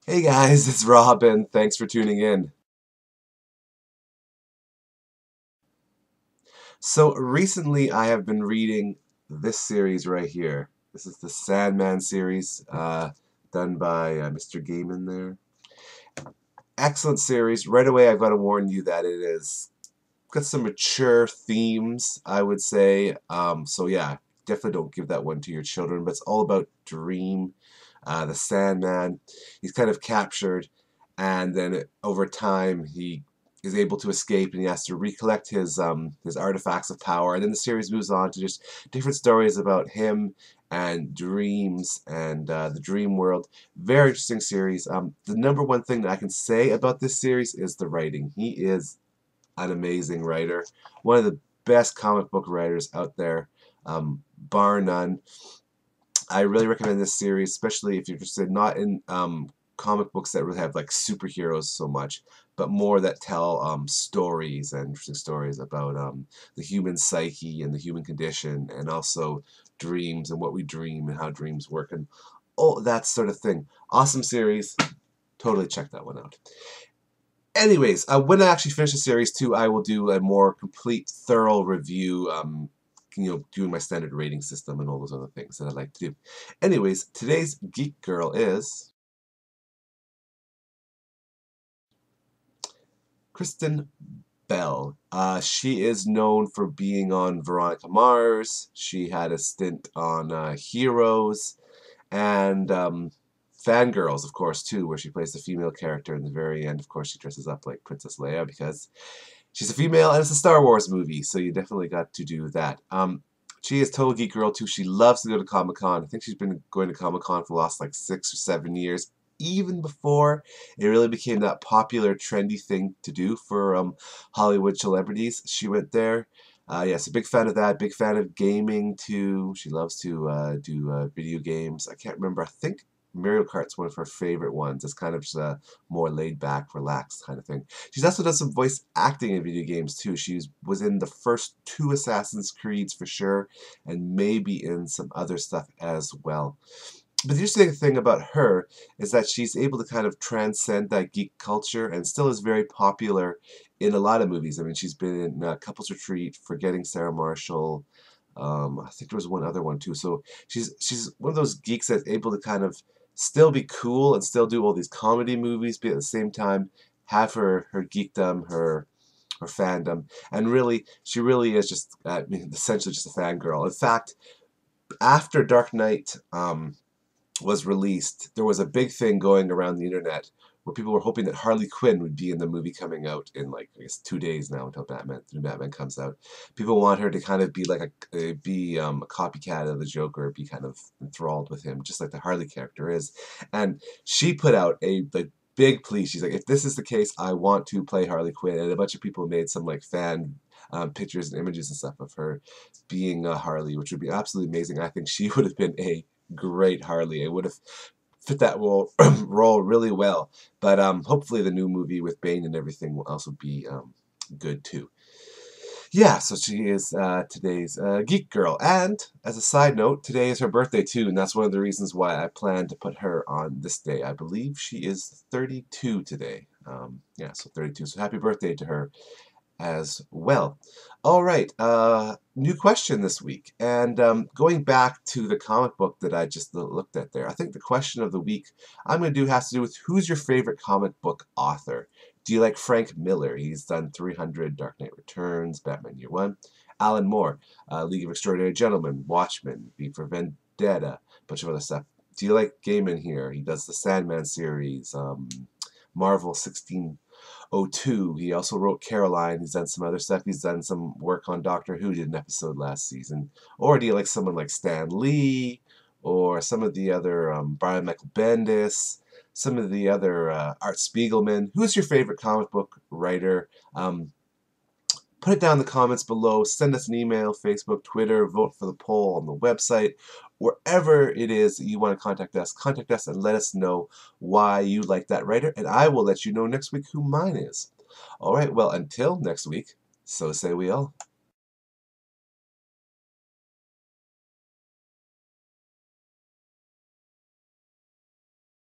Hey guys, it's Robin. Thanks for tuning in. So recently I have been reading this series right here. This is the Sandman series, done by Mr. Gaiman there. Excellent series. Right away I've got to warn you that it is got some mature themes, I would say. So yeah, definitely don't give that one to your children, but it's all about Dream, the Sandman. He's kind of captured, and then over time he is able to escape, and he has to recollect his artifacts of power. And then the series moves on to just different stories about him and dreams and the dream world. Very interesting series. The number one thing that I can say about this series is the writing. He is an amazing writer, one of the best comic book writers out there, bar none. I really recommend this series, especially if you're interested not in comic books that really have like superheroes so much, but more that tell stories and interesting stories about the human psyche and the human condition, and also dreams and what we dream and how dreams work and all that sort of thing. Awesome series. Totally check that one out. Anyways, when I actually finish the series too, I will do a more complete, thorough review. Doing my standard rating system and all those other things that I like to do. Anyways, today's geek girl is Kristen Bell. She is known for being on Veronica Mars. She had a stint on Heroes and Fangirls, of course, too, where she plays the female character in the very end. Of course, she dresses up like Princess Leia because she's a female and it's a Star Wars movie, so you definitely got to do that. She is total geek girl too. She loves to go to Comic Con. I think she's been going to Comic Con for the last like 6 or 7 years, even before it really became that popular, trendy thing to do for Hollywood celebrities. She went there. Yes, a big fan of that. Big fan of gaming too. She loves to do video games. I can't remember. I think Mario Kart's one of her favorite ones. It's kind of just a more laid back, relaxed kind of thing. She's also done some voice acting in video games too. She was in the first two Assassin's Creeds for sure, and maybe in some other stuff as well. But the interesting thing about her is that she's able to kind of transcend that geek culture and still is very popular in a lot of movies. I mean, she's been in Couples Retreat, Forgetting Sarah Marshall. I think there was one other one too. So she's one of those geeks that's able to kind of still be cool and still do all these comedy movies, but at the same time have her geekdom, her fandom, and really she really is just essentially just a fangirl. In fact, after Dark Knight was released, there was a big thing going around the internet where people were hoping that Harley Quinn would be in the movie coming out in like I guess 2 days now until the new Batman comes out. People want her to kind of be like a copycat of the Joker, be kind of enthralled with him, just like the Harley character is. And she put out a like big plea. She's like, if this is the case, I want to play Harley Quinn. And a bunch of people made some like fan pictures and images and stuff of her being Harley, which would be absolutely amazing. I think she would have been a great Harley. It would have fit that role role really well. But hopefully the new movie with Bane and everything will also be good too. Yeah, so she is today's geek girl. And as a side note, today is her birthday too, and that's one of the reasons why I plan to put her on this day. I believe she is 32 today. Yeah, so 32. So happy birthday to her as well. All right, new question this week. And going back to the comic book that I just looked at there, I think the question of the week I'm going to do has to do with who's your favorite comic book author? Do you like Frank Miller? He's done 300, Dark Knight Returns, Batman Year One. Alan Moore, League of Extraordinary Gentlemen, Watchmen, V for Vendetta, a bunch of other stuff. Do you like Gaiman here? He does the Sandman series, Marvel 1602. He also wrote Caroline. He's done some other stuff. He's done some work on Doctor Who, did an episode last season. Or do you like someone like Stan Lee or some of the other Brian Michael Bendis, some of the other Art Spiegelman? Who's your favorite comic book writer? Put it down in the comments below. Send us an email, Facebook, Twitter, vote for the poll on the website. Wherever it is that you want to contact us and let us know why you like that writer, and I will let you know next week who mine is. All right, well, until next week, so say we all.